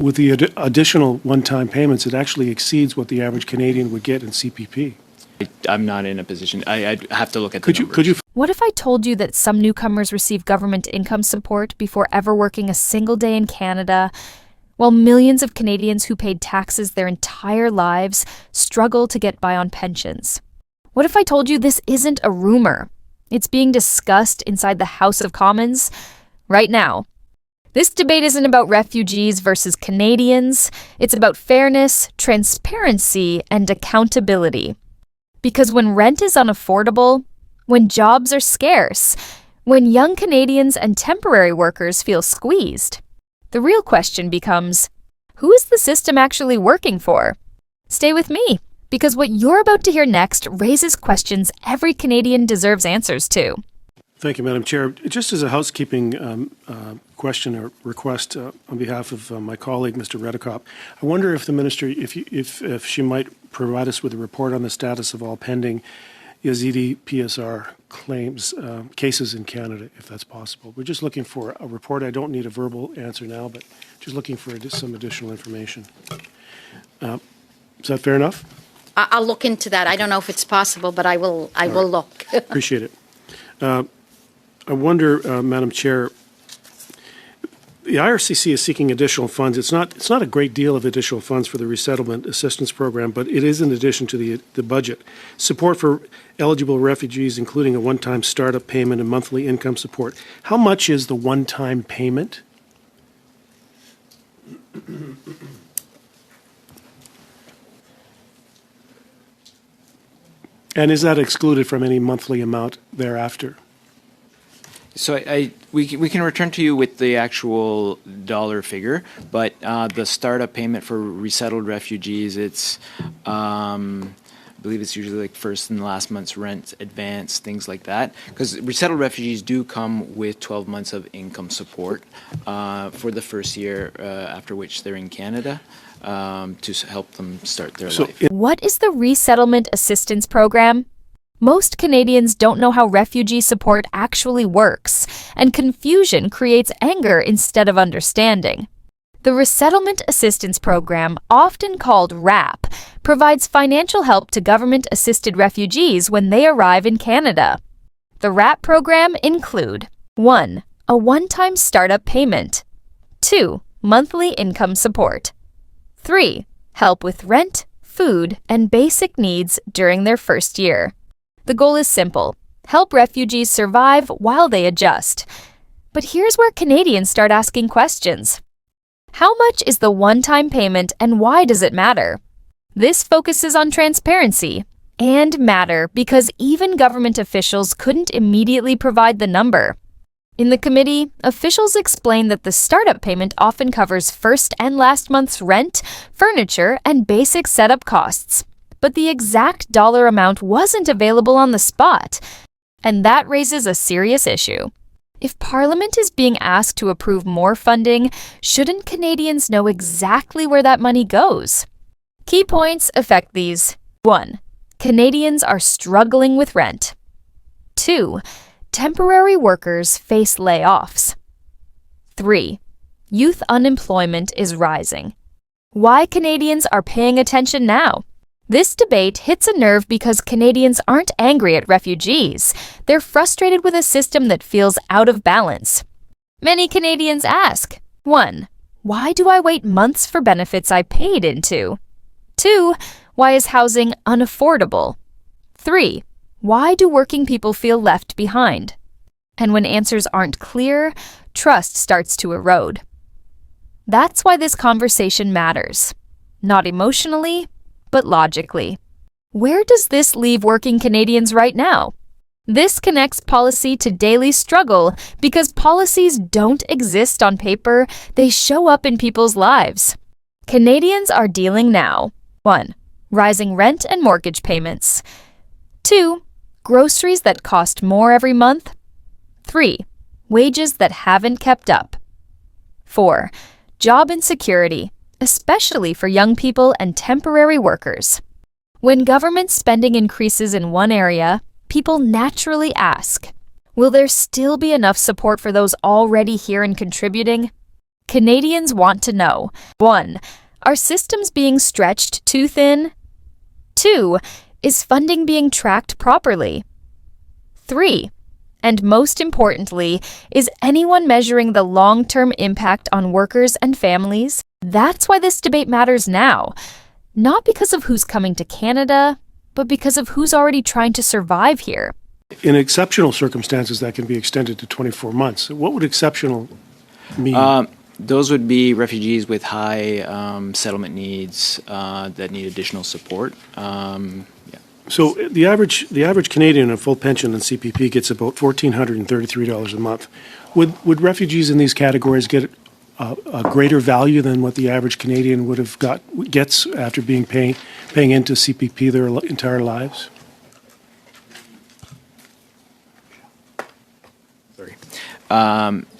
With the additional one-time payments, it actually exceeds what the average Canadian would get in CPP. I'm not in a position. I'd have to look at the numbers. Could you? What if I told you that some newcomers receive government income support before ever working a single day in Canada, while millions of Canadians who paid taxes their entire lives struggle to get by on pensions? What if I told you this isn't a rumor? It's being discussed inside the House of Commons right now. This debate isn't about refugees versus Canadians. It's about fairness, transparency, and accountability. Because when rent is unaffordable, when jobs are scarce, when young Canadians and temporary workers feel squeezed, the real question becomes, who is the system actually working for? Stay with me, because what you're about to hear next raises questions every Canadian deserves answers to. Thank you, Madam Chair. Just as a housekeeping question or request on behalf of my colleague, Mr. Redekop, I wonder if the Minister, if she might provide us with a report on the status of all pending Yazidi PSR claims, cases in Canada, if that's possible. We're just looking for a report. I don't need a verbal answer now, but just looking for some additional information. Is that fair enough? I'll look into that. I don't know if it's possible, but I will look. Appreciate it. I wonder, Madam Chair, the IRCC is seeking additional funds. It's not a great deal of additional funds for the Resettlement Assistance Program, but it is in addition to the budget. Support for eligible refugees, including a one-time startup payment and monthly income support. How much is the one-time payment? And is that excluded from any monthly amount thereafter? So we can return to you with the actual dollar figure, but the startup payment for resettled refugees, I believe it's usually like first and last month's rent advance, things like that. Because resettled refugees do come with 12 months of income support for the first year after which they're in Canada to help them start their life. What is the Resettlement Assistance Program? Most Canadians don't know how refugee support actually works, and confusion creates anger instead of understanding. The Resettlement Assistance Program, often called RAP, provides financial help to government-assisted refugees when they arrive in Canada. The RAP program include 1. A one-time startup payment. 2. Monthly income support. 3. Help with rent, food, and basic needs during their first year. The goal is simple: help refugees survive while they adjust. But here's where Canadians start asking questions. How much is the one-time payment and why does it matter? This focuses on transparency and matter because even government officials couldn't immediately provide the number. In the committee, officials explained that the startup payment often covers first and last month's rent, furniture, and basic setup costs. But the exact dollar amount wasn't available on the spot, and that raises a serious issue. If Parliament is being asked to approve more funding, shouldn't Canadians know exactly where that money goes? Key points affect these. 1. Canadians are struggling with rent. 2. Temporary workers face layoffs. 3. Youth unemployment is rising. Why Canadians are paying attention now? This debate hits a nerve because Canadians aren't angry at refugees. They're frustrated with a system that feels out of balance. Many Canadians ask, 1. Why do I wait months for benefits I paid into? 2. Why is housing unaffordable? 3. Why do working people feel left behind? And when answers aren't clear, trust starts to erode. That's why this conversation matters. Not emotionally, but logically. Where does this leave working Canadians right now? This connects policy to daily struggle because policies don't exist on paper, they show up in people's lives. Canadians are dealing now. 1. Rising rent and mortgage payments. 2. Groceries that cost more every month. 3. Wages that haven't kept up. 4. Job insecurity, especially for young people and temporary workers. When government spending increases in one area, people naturally ask, will there still be enough support for those already here and contributing? Canadians want to know. 1. Are systems being stretched too thin? 2. Is funding being tracked properly? 3. And most importantly, is anyone measuring the long-term impact on workers and families? That's why this debate matters now. Not because of who's coming to Canada, but because of who's already trying to survive here. In exceptional circumstances, that can be extended to 24 months. What would exceptional mean? Those would be refugees with high settlement needs that need additional support. So the average Canadian in full pension and CPP gets about $1,433 a month. Would refugees in these categories get a greater value than what the average Canadian would have gets after paying into CPP their entire lives?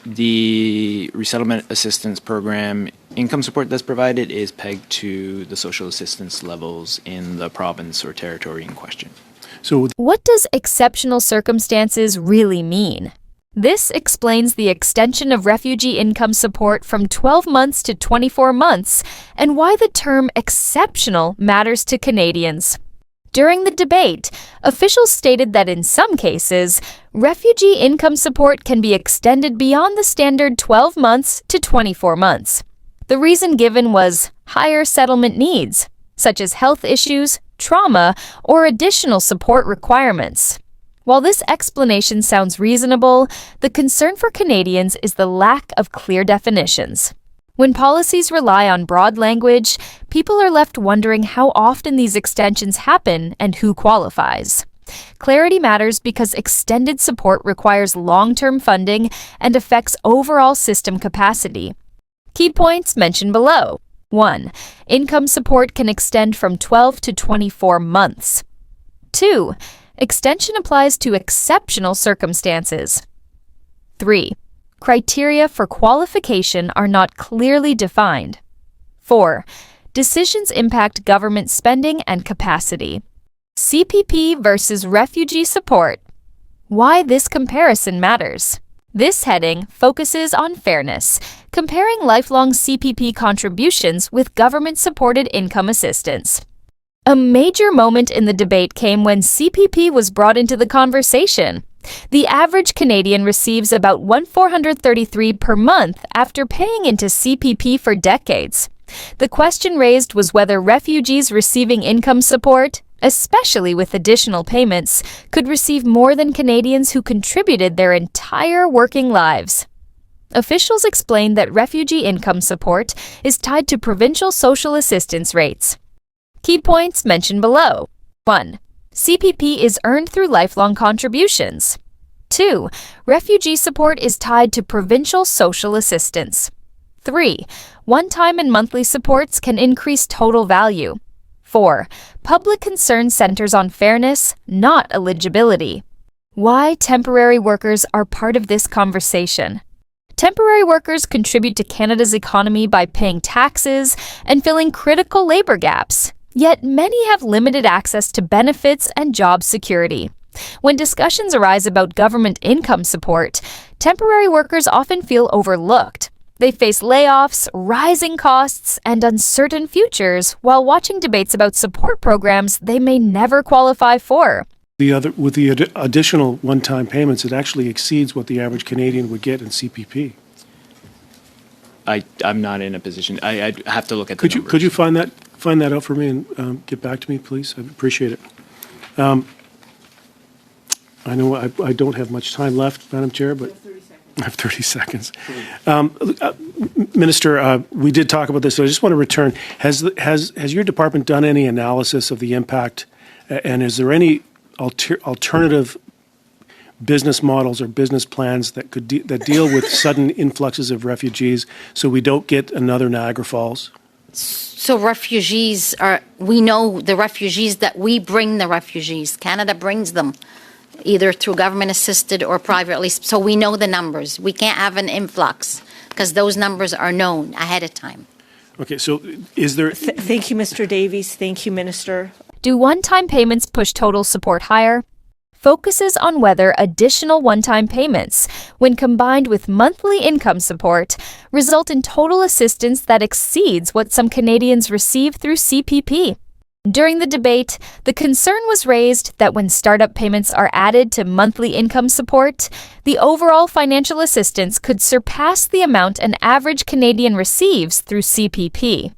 The Resettlement Assistance Program income support that's provided is pegged to the social assistance levels in the province or territory in question. So What does exceptional circumstances really mean? This explains the extension of refugee income support from 12 months to 24 months and why the term exceptional matters to Canadians. During the debate, officials stated that in some cases, refugee income support can be extended beyond the standard 12 months to 24 months. The reason given was higher settlement needs, such as health issues, trauma, or additional support requirements. While this explanation sounds reasonable, the concern for Canadians is the lack of clear definitions. When policies rely on broad language, people are left wondering how often these extensions happen and who qualifies. Clarity matters because extended support requires long-term funding and affects overall system capacity. Key points mentioned below. 1. Income support can extend from 12 to 24 months. 2. Extension applies to exceptional circumstances. 3. Criteria for qualification are not clearly defined. 4. Decisions impact government spending and capacity. CPP versus refugee support. Why this comparison matters. This heading focuses on fairness, comparing lifelong CPP contributions with government-supported income assistance. A major moment in the debate came when CPP was brought into the conversation. The average Canadian receives about $1,433 per month after paying into CPP for decades. The question raised was whether refugees receiving income support, especially with additional payments, could receive more than Canadians who contributed their entire working lives. Officials explained that refugee income support is tied to provincial social assistance rates. Key points mentioned below. 1. CPP is earned through lifelong contributions. 2. Refugee support is tied to provincial social assistance. 3. One-time and monthly supports can increase total value. 4. Public concern centers on fairness, not eligibility. Why temporary workers are part of this conversation. Temporary workers contribute to Canada's economy by paying taxes and filling critical labor gaps. Yet many have limited access to benefits and job security. When discussions arise about government income support, temporary workers often feel overlooked. They face layoffs, rising costs, and uncertain futures while watching debates about support programs they may never qualify for. With the additional one-time payments, it actually exceeds what the average Canadian would get in CPP. I'm not in a position. I'd have to look at the numbers. Could you find that out for me and get back to me, please? I'd appreciate it. I know I don't have much time left, Madam Chair, but I have 30 seconds. Minister, we did talk about this, so I just want to return. Has your department done any analysis of the impact, and is there any alternative business models or business plans that that deal with sudden influxes of refugees so we don't get another Niagara Falls? So refugees we know the refugees that we bring the refugees. Canada brings them either through government assisted or privately. So we know the numbers. We can't have an influx because those numbers are known ahead of time. Okay, so is there... Thank you, Mr. Davies. Thank you, Minister. Do one-time payments push total support higher? focuses on whether additional one-time payments, when combined with monthly income support, result in total assistance that exceeds what some Canadians receive through CPP. During the debate, the concern was raised that when startup payments are added to monthly income support, the overall financial assistance could surpass the amount an average Canadian receives through CPP.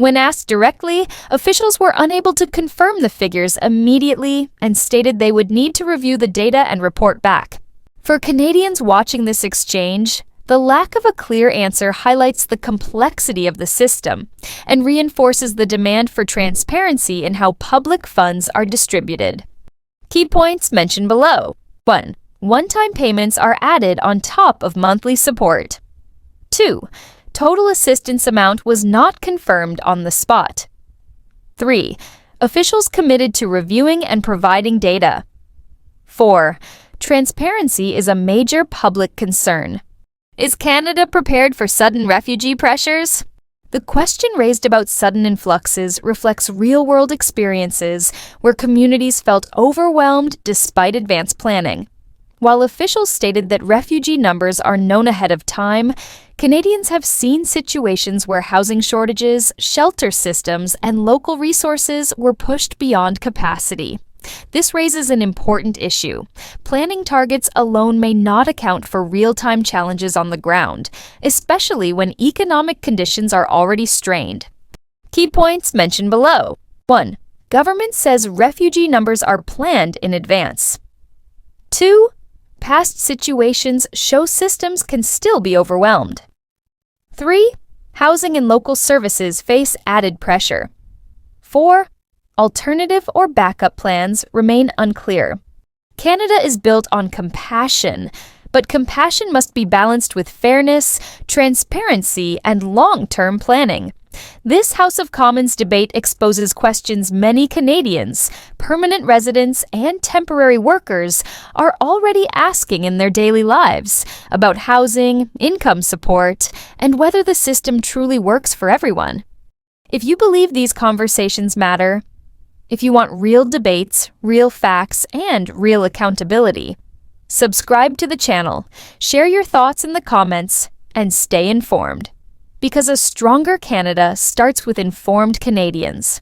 When asked directly, officials were unable to confirm the figures immediately and stated they would need to review the data and report back. For Canadians watching this exchange, the lack of a clear answer highlights the complexity of the system and reinforces the demand for transparency in how public funds are distributed. Key points mentioned below. 1. One-time payments are added on top of monthly support. 2. Total assistance amount was not confirmed on the spot. 3. Officials committed to reviewing and providing data. 4. Transparency is a major public concern. Is Canada prepared for sudden refugee pressures? The question raised about sudden influxes reflects real-world experiences where communities felt overwhelmed despite advanced planning. While officials stated that refugee numbers are known ahead of time, Canadians have seen situations where housing shortages, shelter systems, and local resources were pushed beyond capacity. This raises an important issue. Planning targets alone may not account for real-time challenges on the ground, especially when economic conditions are already strained. Key points mentioned below. 1. Government says refugee numbers are planned in advance. 2. Past situations show systems can still be overwhelmed. 3. Housing and local services face added pressure. 4. Alternative or backup plans remain unclear. Canada is built on compassion, but compassion must be balanced with fairness, transparency, and long-term planning. This House of Commons debate exposes questions many Canadians, permanent residents, and temporary workers are already asking in their daily lives about housing, income support, and whether the system truly works for everyone. If you believe these conversations matter, if you want real debates, real facts, and real accountability, subscribe to the channel, share your thoughts in the comments, and stay informed. Because a stronger Canada starts with informed Canadians.